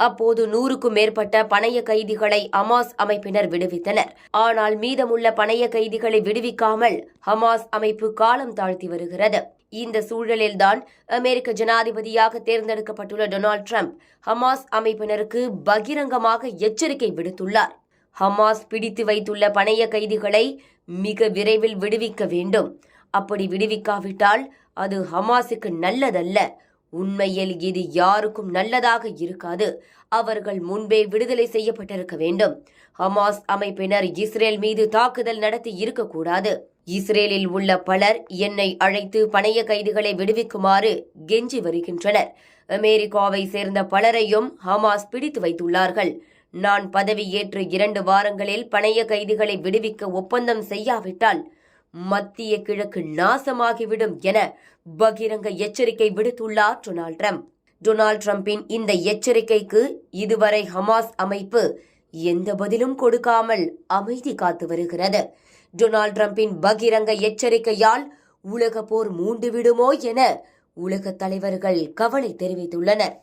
அப்போது 100க்கும் மேற்பட்ட பணைய கைதிகளை ஹமாஸ் அமைப்பினர் விடுவித்தனர். ஆனால் மீதமுள்ள பணைய கைதிகளை விடுவிக்காமல் ஹமாஸ் அமைப்பு காலம் தாழ்த்தி வருகிறது. இந்த சூழலில்தான் அமெரிக்க ஜனாதிபதியாக தேர்ந்தெடுக்கப்பட்டுள்ள டொனால்ட் ட்ரம்ப் ஹமாஸ் அமைப்பினருக்கு பகிரங்கமாக எச்சரிக்கை விடுத்துள்ளார். ஹமாஸ் பிடித்து வைத்துள்ள பணைய கைதிகளை மிக விரைவில் விடுவிக்க வேண்டும். அப்படி விடுவிக்காவிட்டால் அது ஹமாஸுக்கு நல்லதல்ல. உண்மையில் இது யாருக்கும் நல்லதாக இருக்காது. அவர்கள் முன்பே விடுதலை செய்யப்பட்டிருக்க வேண்டும். ஹமாஸ் அமைப்பினர் இஸ்ரேல் மீது தாக்குதல் நடத்தி இருக்கக்கூடாது. இஸ்ரேலில் உள்ள பலர் என்னை அழைத்து பணைய கைதிகளை விடுவிக்குமாறு கெஞ்சி வருகின்றனர். அமெரிக்காவை சேர்ந்த பலரையும் ஹமாஸ் பிடித்து வைத்துள்ளார்கள். நான் பதவியேற்று 2 வாரங்களில் பணைய கைதிகளை விடுவிக்க ஒப்பந்தம் செய்யாவிட்டால் மத்திய கிழக்கு நாசமாகிவிடும் என பகிரங்க எச்சரிக்கை விடுத்துள்ளார் டொனால்ட் ட்ரம்ப். டொனால்ட் ட்ரம்பின் இந்த எச்சரிக்கைக்கு இதுவரை ஹமாஸ் அமைப்பு எந்த பதிலும் கொடுக்காமல் அமைதி காத்து வருகிறது. டொனால்ட் ட்ரம்பின் பகிரங்க எச்சரிக்கையால் உலக போர் மூண்டுவிடுமோ என உலக தலைவர்கள் கவலை தெரிவித்துள்ளனர்.